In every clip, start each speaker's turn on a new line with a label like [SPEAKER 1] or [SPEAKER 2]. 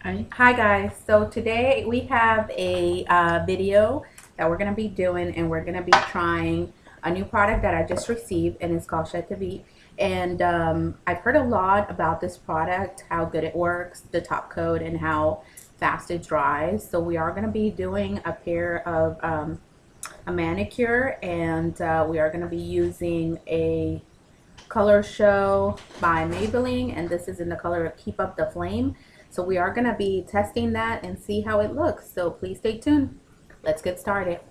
[SPEAKER 1] Hi guys, so today we have a video that we're going to be doing, and we're going to be trying a new product that I just received, and it's called Vite. And I've heard a lot about this product, how good it works, the top coat, and how fast it dries. So we are going to be doing a pair of a manicure, and we are going to be using a color show by Maybelline, and this is in the color of Keep Up the Flame. So we are going to be testing that and see how it looks. So please stay tuned. Let's get started.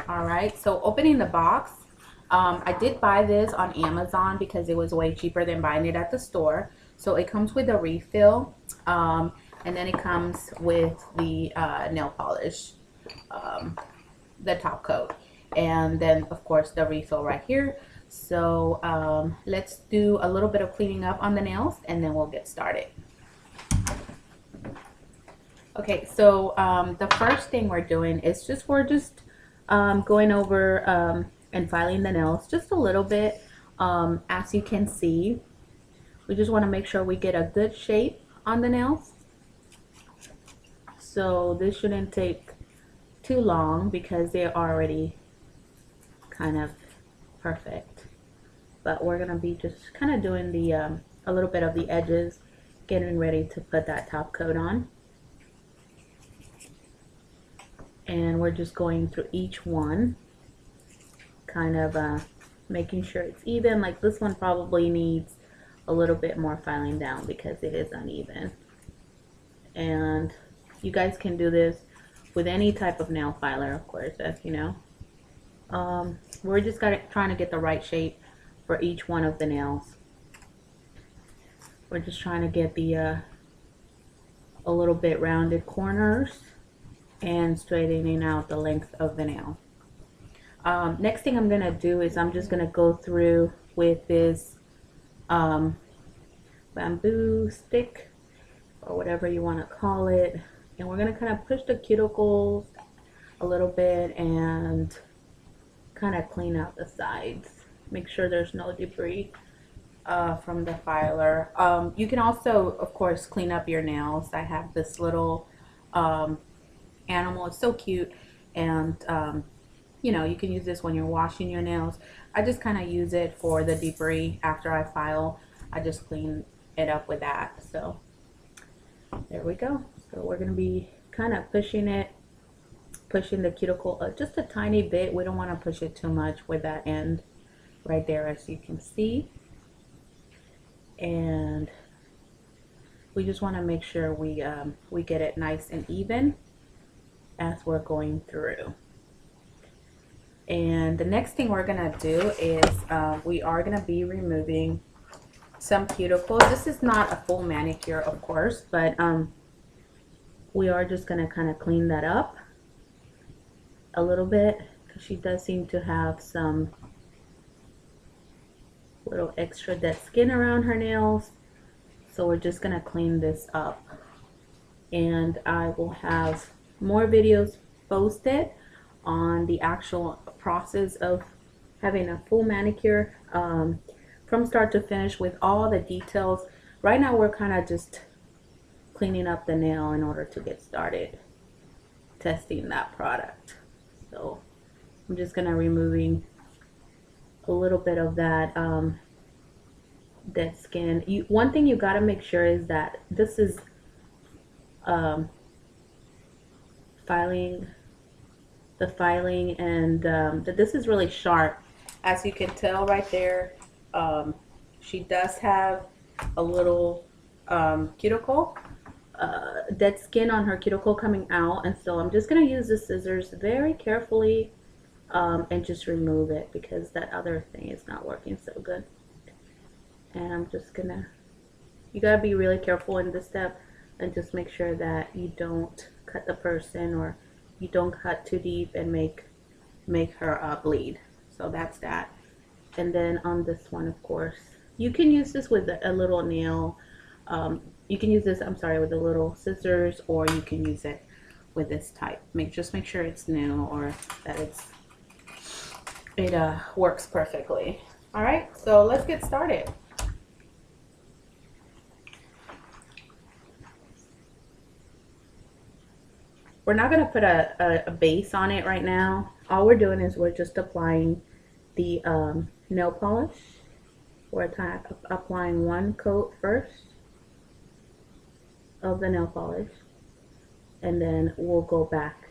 [SPEAKER 1] All right, so opening the box, I did buy this on Amazon because it was way cheaper than buying it at the store. So it comes with a refill, and then it comes with the nail polish, the top coat, and then of course the refill right here. So let's do a little bit of cleaning up on the nails, and then we'll get started. Okay, so the first thing we're doing is we're just going over and filing the nails just a little bit. As you can see, we just want to make sure we get a good shape on the nails. So this shouldn't take too long because they're already kind of perfect. But we're gonna be just kind of doing the a little bit of the edges, getting ready to put that top coat on. And we're just going through each one, kind of making sure it's even. Like this one probably needs a little bit more filing down because it is uneven. And you guys can do this with any type of nail filer, of course, as you know. We're just trying to get the right shape for each one of the nails. We're just trying to get the a little bit rounded corners and straightening out the length of the nail. Next thing I'm gonna do is I'm just gonna go through with this bamboo stick or whatever you want to call it, and we're gonna kind of push the cuticles a little bit and kind of clean out the sides. Make sure there's no debris from the filer. You can also, of course, clean up your nails. I have this little animal. It's so cute, and you know, you can use this when you're washing your nails. I just kind of use it for the debris after I file. I just clean it up with that. So there we go. So we're going to be kind of pushing the cuticle just a tiny bit. We don't want to push it too much with that end right there, as you can see. And we just want to make sure we get it nice and even as we're going through. And the next thing we're gonna do is we are gonna be removing some cuticles. This is not a full manicure, of course, but we are just gonna kind of clean that up a little bit because she does seem to have some little extra dead skin around her nails. So we're just gonna clean this up, and I will have more videos posted on the actual process of having a full manicure from start to finish with all the details. Right now we're kind of just cleaning up the nail in order to get started testing that product. So I'm just gonna removing a little bit of that dead skin. One thing you got to make sure is that this is filing, and that this is really sharp. As you can tell right there, she does have a little cuticle, dead skin on her cuticle coming out, and so I'm just going to use the scissors very carefully and just remove it because that other thing is not working so good. And I'm just gonna, you gotta be really careful in this step and just make sure that you don't cut the person, or you don't cut too deep and make her bleed. So that's that. And then on this one, of course, you can use this with a little nail. You can use this, I'm sorry, with the little scissors, or you can use it with this type. Just make sure it's new, or that it works perfectly. All right, so let's get started. we're not going to put a base on it right now. All we're doing is we're just applying the nail polish. We're applying one coat first of the nail polish, and then we'll go back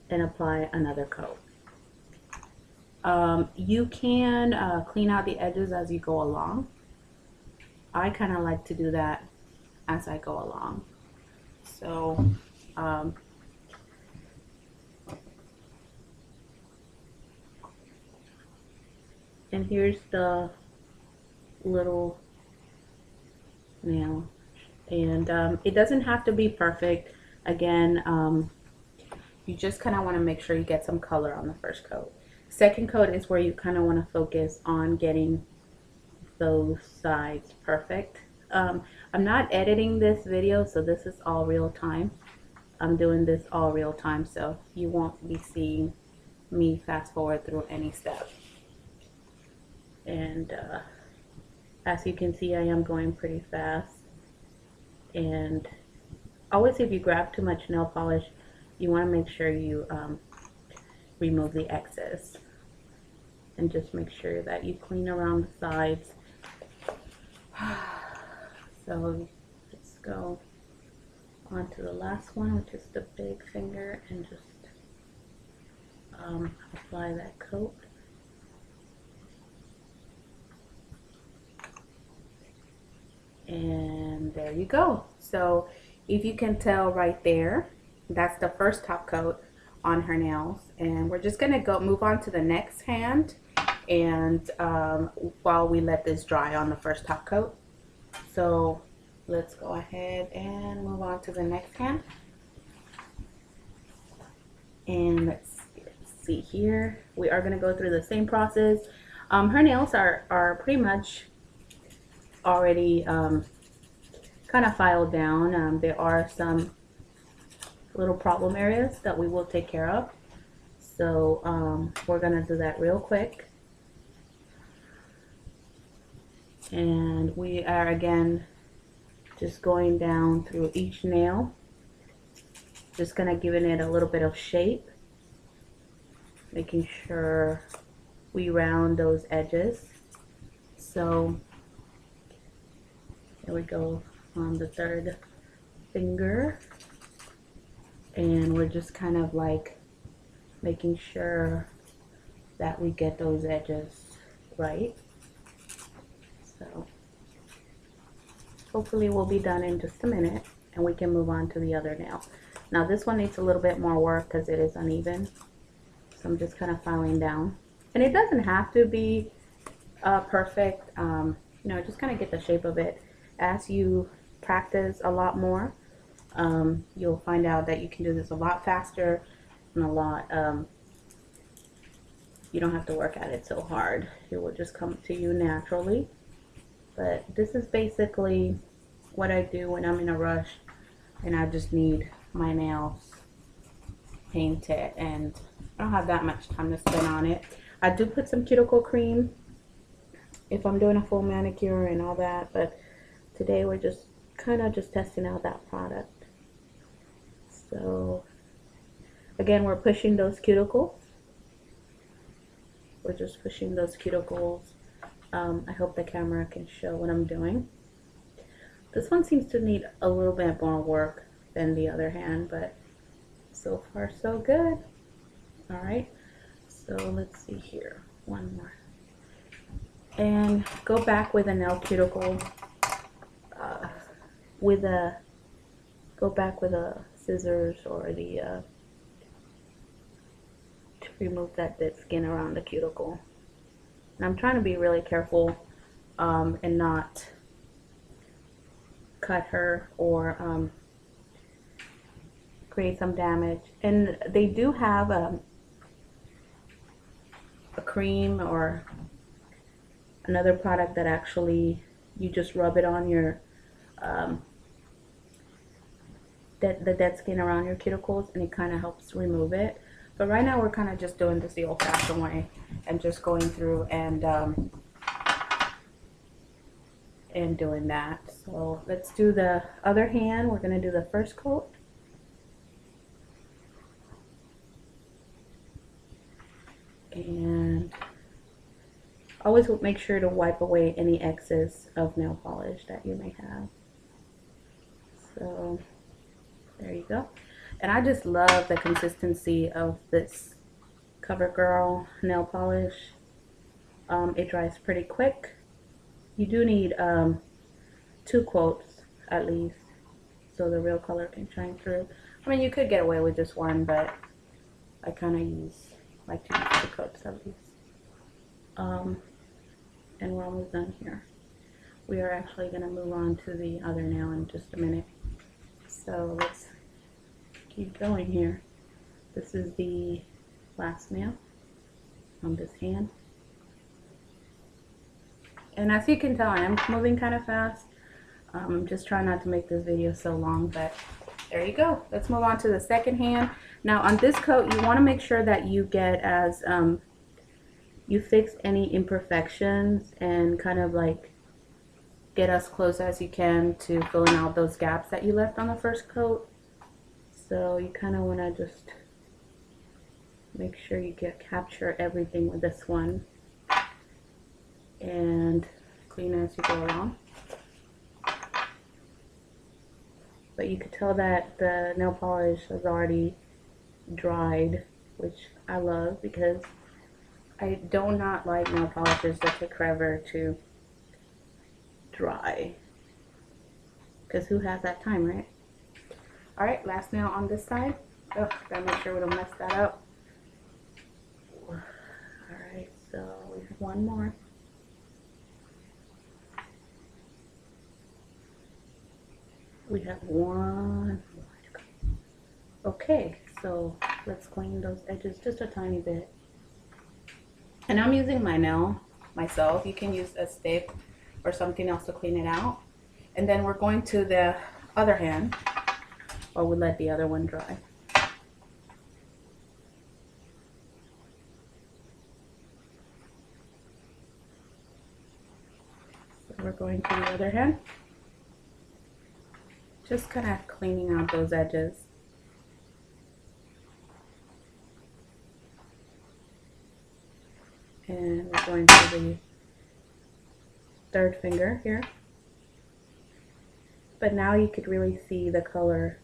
[SPEAKER 1] and apply another coat. You can clean out the edges as you go along. I kind of like to do that as I go along. So and here's the little nail, and it doesn't have to be perfect. Again, you just kind of want to make sure you get some color on the first coat. Second coat is where you kind of want to focus on getting those sides perfect. I'm not editing this video, so this is all real time. I'm doing this all real time, so you won't be seeing me fast forward through any step. And as you can see, I am going pretty fast. And always, if you grab too much nail polish, you want to make sure you remove the excess, and just make sure that you clean around the sides. So let's go on to the last one, which is the big finger, and just apply that coat. And there you go. So if you can tell right there, that's the first top coat on her nails, and we're just gonna move on to the next hand, and while we let this dry on the first top coat. So let's go ahead and move on to the next hand. And let's see here, we are gonna go through the same process. Her nails are pretty much already kind of filed down. There are some little problem areas that we will take care of, so we're gonna do that real quick. And we are again just going down through each nail, just kind of giving it a little bit of shape, making sure we round those edges. So here we go on the third finger, and we're just kind of like making sure that we get those edges right. So hopefully we'll be done in just a minute, and we can move on to the other nail. Now this one needs a little bit more work because it is uneven, so I'm just kind of filing down. And it doesn't have to be perfect, you know, just kind of get the shape of it. As you practice a lot more, you'll find out that you can do this a lot faster and a lot, you don't have to work at it so hard. It will just come to you naturally. But this is basically what I do when I'm in a rush and I just need my nails painted and I don't have that much time to spend on it. I do put some cuticle cream if I'm doing a full manicure and all that, but today we're just kind of just testing out that product. So again, we're pushing those cuticles. We're just pushing those cuticles. I hope the camera can show what I'm doing. This one seems to need a little bit more work than the other hand, but so far so good. All right, so let's see here, one more. And go back with a nail cuticle, go back with a scissors or the, to remove that dead skin around the cuticle. And I'm trying to be really careful and not cut her or create some damage. And they do have a cream or another product that actually you just rub it on your the dead skin around your cuticles, and it kind of helps remove it. But right now we're kind of just doing this the old-fashioned way and just going through and doing that. So let's do the other hand. We're going to do the first coat. And always make sure to wipe away any excess of nail polish that you may have. So there you go. And I just love the consistency of this CoverGirl nail polish. It dries pretty quick. You do need 2 coats at least, so the real color can shine through. I mean, you could get away with just 1, but I kind of like to use 2 coats at least. And we're almost done here. We are actually going to move on to the other nail in just a minute. So let's keep going here. This is the last nail on this hand. And as you can tell, I am moving kind of fast. I'm just trying not to make this video so long, but there you go. Let's move on to the second hand. Now on this coat, you want to make sure that you get as you fix any imperfections and kind of like get as close as you can to filling out those gaps that you left on the first coat. So you kind of want to just make sure you capture everything with this one and clean as you go along. But you could tell that the nail polish has already dried, which I love because I do not like nail polishes that take forever to dry. Because who has that time, right? Alright, last nail on this side. Oh, gotta make sure we don't mess that up. Alright, so we have 1 more. We have 1 more to go. Okay, so let's clean those edges just a tiny bit. And I'm using my nail myself. You can use a stick or something else to clean it out. And then we're going to the other hand, or we'll let the other one dry. So we're going to the other hand. Just kind of cleaning out those edges. And we're going to the third finger here. But now you could really see the color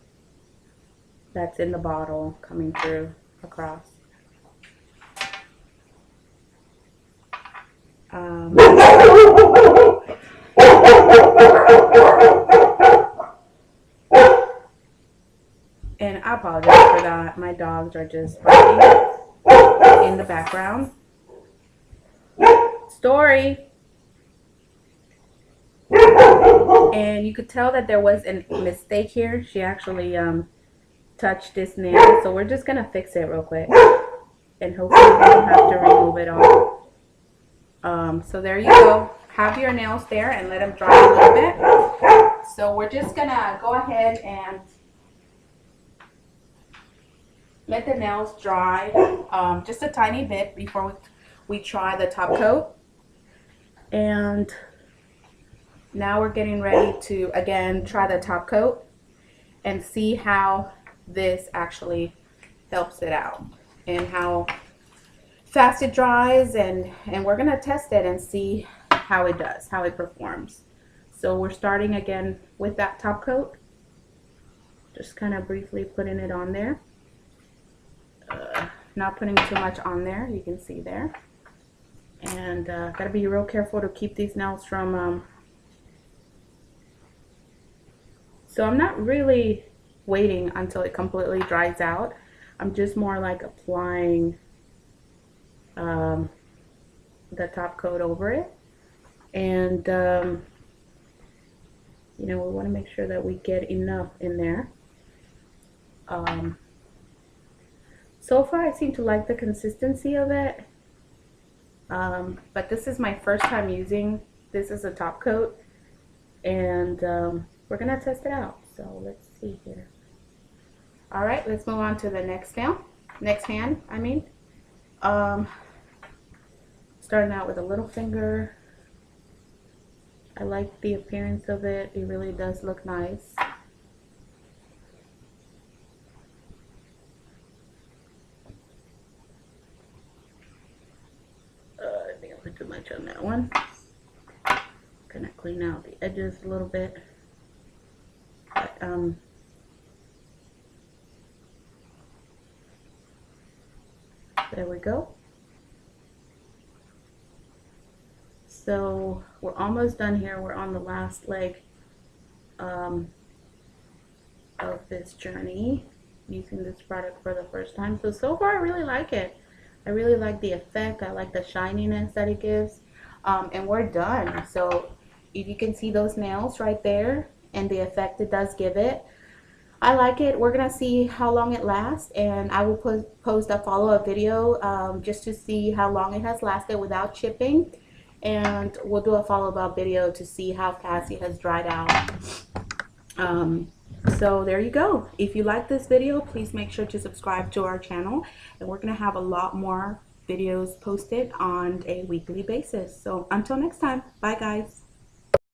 [SPEAKER 1] that's in the bottle coming through across. And I apologize for that. My dogs are just barking in the background. Story. And you could tell that there was a mistake here. She actually touched this nail, so we're just gonna fix it real quick, and hopefully we don't have to remove it all. So there you go. Have your nails there and let them dry a little bit. So we're just gonna go ahead and let the nails dry just a tiny bit before we try the top coat. And now we're getting ready to again try the top coat and see how this actually helps it out and how fast it dries, and we're gonna test it and see how it does, how it performs. So we're starting again with that top coat, just kind of briefly putting it on there, not putting too much on there, you can see there. And gotta be real careful to keep these nails from so I'm not really waiting until it completely dries out. I'm just more like applying the top coat over it. And you know, we want to make sure that we get enough in there. So far I seem to like the consistency of it, but this is my first time using this as a top coat, and we're gonna test it out. So let's see here. All right, let's move on to the next nail, next hand, I mean. Starting out with a little finger. I like the appearance of it. It really does look nice. clean out the edges a little bit. But, there we go. So we're almost done here. We're on the last leg of this journey using this product for the first time. So far I really like it. I really like the effect. I like the shininess that it gives. And we're done. So if you can see those nails right there and the effect it does give it, I like it. We're gonna see how long it lasts, and I will post a follow-up video just to see how long it has lasted without chipping, and we'll do a follow-up video to see how fast it has dried out. So there you go. If you like this video, please make sure to subscribe to our channel, and we're gonna have a lot more videos posted on a weekly basis. So until next time, bye guys.